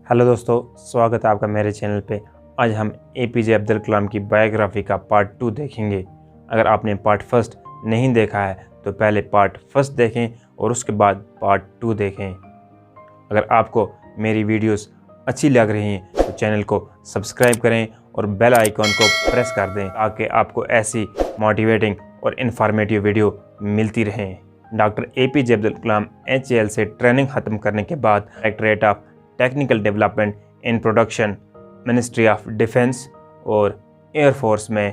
Hello दोस्तों, स्वागत है आपका मेरे चैनल पे। आज हम एपीजे अब्दुल कलाम की बायोग्राफी का पार्ट 2 देखेंगे। अगर आपने पार्ट फर्स्ट नहीं देखा है तो पहले पार्ट फर्स्ट देखें और उसके बाद पार्ट 2 देखें। अगर आपको मेरी वीडियोस अच्छी लग रही हैं तो चैनल को सब्सक्राइब करें और बेल आइकॉन को प्रेस कर दें ताकि आपको ऐसी मोटिवेटिंग और इन्फॉर्मेटिव वीडियो मिलती रहें। डॉक्टर एपीजे अब्दुल कलाम HAL से ट्रेनिंग ख़त्म करने के बाद directorate of technical development in production, ministry of defence और एयरफोर्स में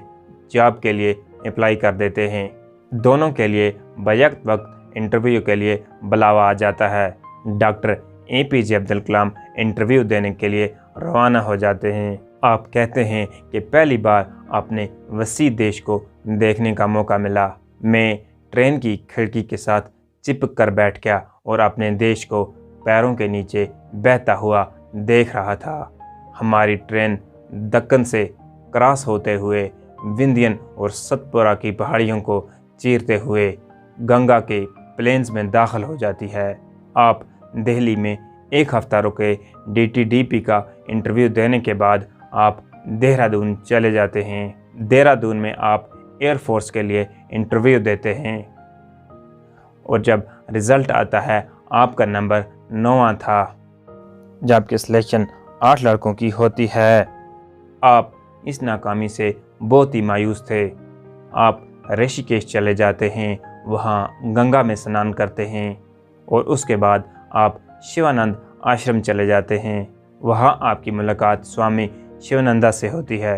जॉब के लिए अप्लाई कर देते हैं। दोनों के लिए बैक वक्त इंटरव्यू के लिए बुलावा आ जाता है। डॉक्टर एपीजे अब्दुल कलाम इंटरव्यू देने के लिए रवाना हो जाते हैं। आप कहते हैं कि पहली बार अपने वसी देश को देखने का मौका मिला। मैं ट्रेन की खिड़की के साथ चिपक कर बैठ गया और अपने देश को पैरों के नीचे बहता हुआ देख रहा था। हमारी ट्रेन दक्कन से क्रॉस होते हुए विंध्यन और सतपुरा की पहाड़ियों को चीरते हुए गंगा के प्लेन्स में दाखिल हो जाती है। आप दिल्ली में एक हफ्ता रुके। DTDP का इंटरव्यू देने के बाद आप देहरादून चले जाते हैं। देहरादून में आप एयरफोर्स के लिए इंटरव्यू देते हैं और जब रिज़ल्ट आता है आपका नंबर 9वां था जबकि सिलेक्शन 8 लड़कों की होती है। आप इस नाकामी से बहुत ही मायूस थे। आप ऋषिकेश चले जाते हैं, वहाँ गंगा में स्नान करते हैं और उसके बाद आप शिवानंद आश्रम चले जाते हैं। वहाँ आपकी मुलाकात स्वामी शिवानंदा से होती है।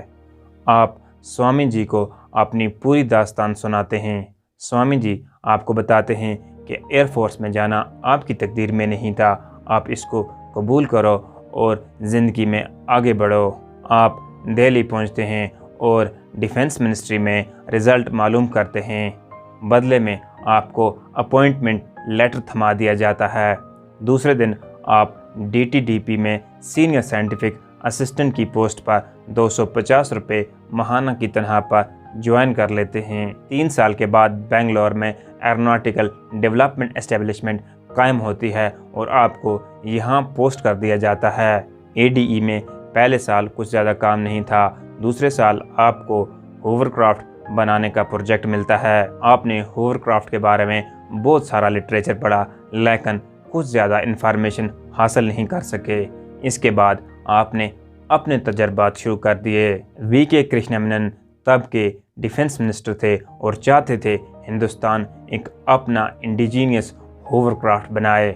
आप स्वामी जी को अपनी पूरी दास्तान सुनाते हैं। स्वामी जी आपको बताते हैं कि एयरफोर्स में जाना आपकी तकदीर में नहीं था, आप इसको कबूल करो और ज़िंदगी में आगे बढ़ो। आप दिल्ली पहुंचते हैं और डिफेंस मिनिस्ट्री में रिज़ल्ट मालूम करते हैं। बदले में आपको अपॉइंटमेंट लेटर थमा दिया जाता है। दूसरे दिन आप DTDP में सीनियर साइंटिफिक असिस्टेंट की पोस्ट पर 250 रुपये माहाना की तनख्वाह पर ज्वाइन कर लेते हैं। 3 साल के बाद बेंगलोर में एरोनॉटिकल डेवलपमेंट एस्टेब्लिशमेंट कायम होती है और आपको यहाँ पोस्ट कर दिया जाता है। ADE में पहले साल कुछ ज़्यादा काम नहीं था। दूसरे साल आपको होवरक्राफ्ट बनाने का प्रोजेक्ट मिलता है। आपने होवरक्राफ्ट के बारे में बहुत सारा लिटरेचर पढ़ा लेकिन कुछ ज़्यादा इन्फॉर्मेशन हासिल नहीं कर सके। इसके बाद आपने अपने तजर्बात शुरू कर दिए। VK कृष्णमेनन तब के डिफेंस मिनिस्टर थे और चाहते थे हिंदुस्तान एक अपना इंडिजीनियस होवरक्राफ्ट बनाए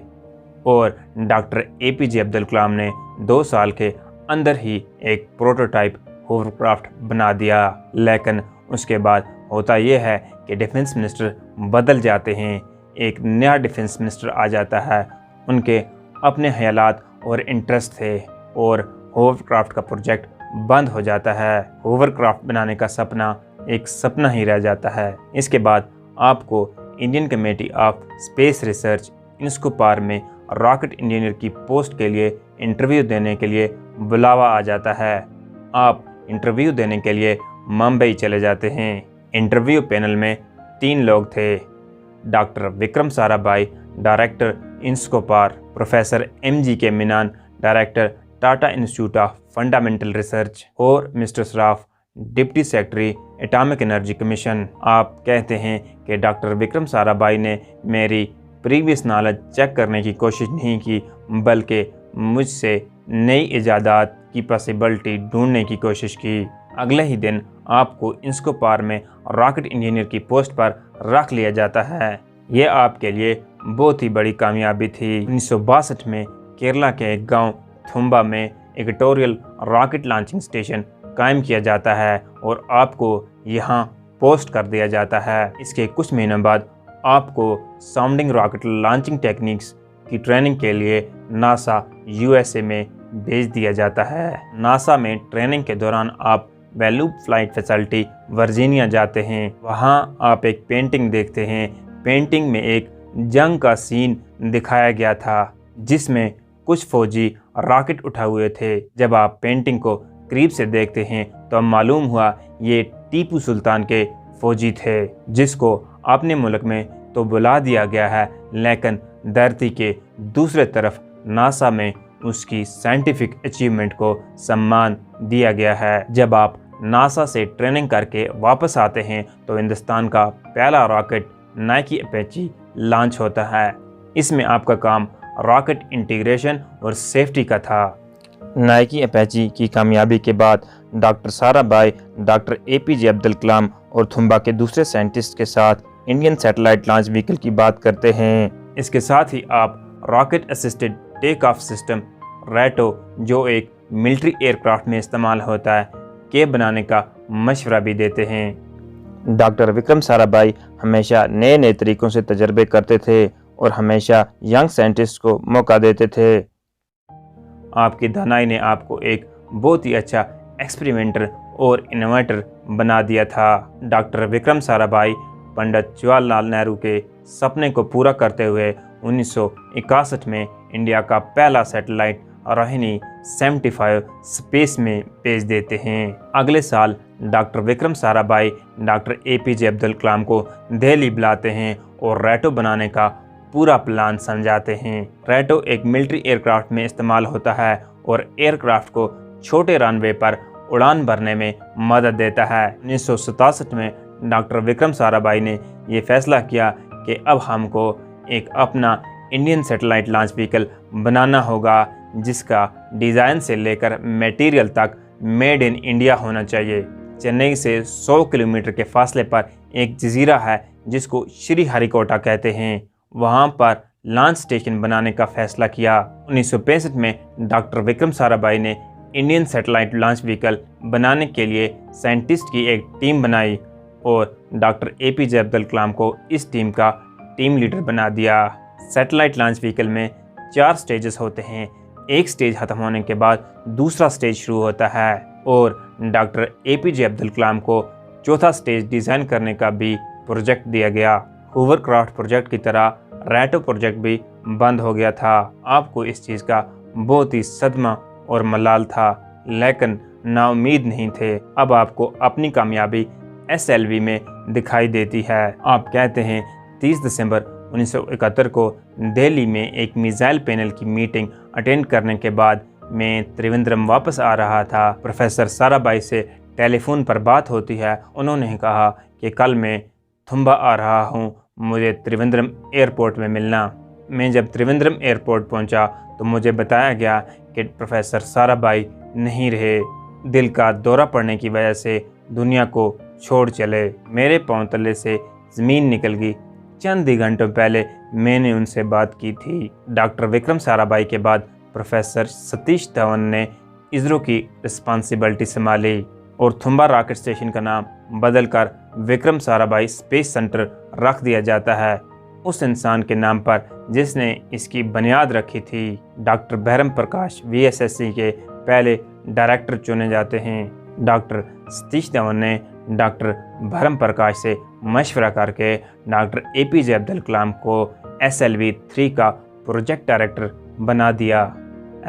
और डॉक्टर एपीजे अब्दुल कलाम ने 2 साल के अंदर ही एक प्रोटोटाइप होवरक्राफ्ट बना दिया। लेकिन उसके बाद होता यह है कि डिफेंस मिनिस्टर बदल जाते हैं। एक नया डिफेंस मिनिस्टर आ जाता है। उनके अपने ख्यालात और इंटरेस्ट थे और होवरक्राफ्ट का प्रोजेक्ट बंद हो जाता है। होवरक्राफ्ट बनाने का सपना एक सपना ही रह जाता है। इसके बाद आपको Indian Committee of Space Research INCOSPAR में रॉकेट इंजीनियर की पोस्ट के लिए इंटरव्यू देने के लिए बुलावा आ जाता है। आप इंटरव्यू देने के लिए मुंबई चले जाते हैं। इंटरव्यू पैनल में 3 लोग थे। Doctor Vikram Sarabhai, director INCOSPAR, professor MGK Menon, director Tata Institute of Fundamental Research और mister Saraf, deputy secretary atomic energy commission. आप कहते हैं कि डॉक्टर विक्रम साराभाई ने मेरी प्रीवियस नॉलेज चेक करने की कोशिश नहीं की बल्कि मुझसे नई इजादात की पॉसिबिलिटी ढूंढने की कोशिश की। अगले ही दिन आपको इंस्कोपार में रॉकेट इंजीनियर की पोस्ट पर रख लिया जाता है। ये आपके लिए बहुत ही बड़ी कामयाबी थी। 1962 में केरला के एक गाँव थुम्बा में इक्वेटोरियल रॉकेट लॉन्चिंग स्टेशन कायम किया जाता है और आपको यहाँ पोस्ट कर दिया जाता है। इसके कुछ महीनों बाद आपको साउंडिंग रॉकेट लॉन्चिंग टेक्निक्स की ट्रेनिंग के लिए नासा USA में भेज दिया जाता है। नासा में ट्रेनिंग के दौरान आप वैल्यू फ्लाइट फैसिलिटी वर्जीनिया जाते हैं। वहाँ आप एक पेंटिंग देखते हैं। पेंटिंग में एक जंग का सीन दिखाया गया था जिसमें कुछ फौजी रॉकेट उठाए हुए थे। जब आप पेंटिंग को करीब से देखते हैं तो मालूम हुआ ये टीपू सुल्तान के फौजी थे जिसको अपने मुल्क में तो बुला दिया गया है लेकिन धरती के दूसरे तरफ नासा में उसकी साइंटिफिक अचीवमेंट को सम्मान दिया गया है। जब आप नासा से ट्रेनिंग करके वापस आते हैं तो हिंदुस्तान का पहला रॉकेट नाइकी अपैची लॉन्च होता है। इसमें आपका काम रॉकेट इंटीग्रेशन और सेफ्टी का था। नाइकी अपैची की कामयाबी के बाद doctor Sarabhai doctor APJ Abdul Kalam और थुम्बा के दूसरे साइंटिस्ट के साथ इंडियन सैटेलाइट लॉन्च व्हीकल की बात करते हैं। इसके साथ ही आप rocket assisted take off system RATO, जो एक मिलिट्री एयरक्राफ्ट में इस्तेमाल होता है, के बनाने का मशवरा भी देते हैं। डॉक्टर विक्रम साराभाई हमेशा नए नए तरीकों से तजर्बे करते थे और हमेशा यंग साइंटिस्ट को मौका देते थे। आपकी दानाई ने आपको एक बहुत ही अच्छा एक्सपेरिमेंटर और इनोवेटर बना दिया था। डॉक्टर विक्रम साराभाई पंडित जवाहरलाल नेहरू के सपने को पूरा करते हुए 1961 में इंडिया का पहला सैटेलाइट रोहिणी 75 स्पेस में भेज देते हैं। अगले साल doctor Vikram Sarabhai doctor APJ Abdul Kalam को दिल्ली बुलाते हैं और रैटो बनाने का पूरा प्लान समझाते हैं। रैटो एक मिलिट्री एयरक्राफ्ट में इस्तेमाल होता है और एयरक्राफ्ट को छोटे रनवे पर उड़ान भरने में मदद देता है। 1967 में डॉक्टर विक्रम साराभाई ने यह फैसला किया कि अब हमको एक अपना इंडियन सैटेलाइट लॉन्च व्हीकल बनाना होगा जिसका डिज़ाइन से लेकर मटेरियल तक मेड इन इंडिया होना चाहिए। चेन्नई से 100 किलोमीटर के फासले पर एक जजीरा है जिसको श्रीहरिकोटा कहते हैं। वहाँ पर लॉन्च स्टेशन बनाने का फैसला किया। 1965 में डॉक्टर विक्रम साराभाई ने इंडियन सैटेलाइट लॉन्च व्हीकल बनाने के लिए साइंटिस्ट की एक टीम बनाई और डॉक्टर एपीजे अब्दुल कलाम को इस टीम का टीम लीडर बना दिया। सैटेलाइट लॉन्च व्हीकल में 4 स्टेजेस होते हैं। एक स्टेज खत्म होने के बाद दूसरा स्टेज शुरू होता है और डॉक्टर एपीजे अब्दुल कलाम को चौथा स्टेज डिज़ाइन करने का भी प्रोजेक्ट दिया गया। हूवरक्राफ्ट प्रोजेक्ट की तरह रैटो प्रोजेक्ट भी बंद हो गया था। आपको इस चीज़ का बहुत ही सदमा और मलाल था, लेकिन नाउम्मीद नहीं थे। अब आपको अपनी कामयाबी SLV में दिखाई देती है। आप कहते हैं 30 दिसंबर 1971 को दिल्ली में एक मिसाइल पैनल की मीटिंग अटेंड करने के बाद मैं त्रिवेंद्रम वापस आ रहा था। प्रोफेसर साराभाई से टेलीफोन पर बात होती है। उन्होंने कहा कि कल मैं थुम्बा आ रहा हूँ, मुझे त्रिवेंद्रम एयरपोर्ट में मिलना। मैं जब त्रिवेंद्रम एयरपोर्ट पहुँचा तो मुझे बताया गया कि प्रोफेसर साराभाई नहीं रहे, दिल का दौरा पड़ने की वजह से दुनिया को छोड़ चले। मेरे पांव तले से ज़मीन निकल गई। चंद ही घंटों पहले मैंने उनसे बात की थी। डॉक्टर विक्रम साराभाई के बाद प्रोफेसर सतीश धवन ने इसरो की रिस्पॉन्सिबिलिटी संभाली और थुम्बा रॉकेट स्टेशन का नाम बदलकर विक्रम साराभाई स्पेस सेंटर रख दिया जाता है उस इंसान के नाम पर जिसने इसकी बुनियाद रखी थी। डॉक्टर बहरम प्रकाश VSSC के पहले डायरेक्टर चुने जाते हैं। डॉक्टर सतीश धवन ने डॉक्टर बहरम प्रकाश से मशवरा करके डॉक्टर एपीजे अब्दुल कलाम को SLV-3 का प्रोजेक्ट डायरेक्टर बना दिया।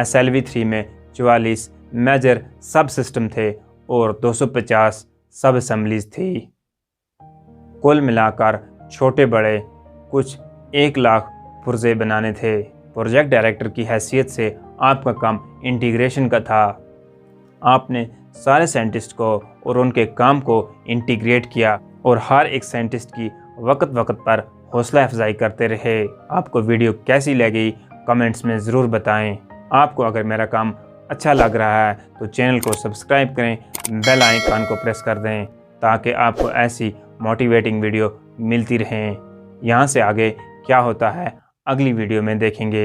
SLV-3 में 44 मेजर सब सिस्टम थे और 250 सब असम्बलीज थी। कुल मिलाकर छोटे बड़े कुछ 1 लाख पुर्जे बनाने थे। प्रोजेक्ट डायरेक्टर की हैसियत से आपका काम इंटीग्रेशन का था। आपने सारे साइंटिस्ट को और उनके काम को इंटीग्रेट किया और हर एक साइंटिस्ट की वक्त वक्त पर हौसला अफजाई करते रहे। आपको वीडियो कैसी लगी कमेंट्स में ज़रूर बताएं। आपको अगर मेरा काम अच्छा लग रहा है तो चैनल को सब्सक्राइब करें, बेल आइकन को प्रेस कर दें ताकि आपको ऐसी मोटिवेटिंग वीडियो मिलती रहें। यहाँ से आगे क्या होता है अगली वीडियो में देखेंगे।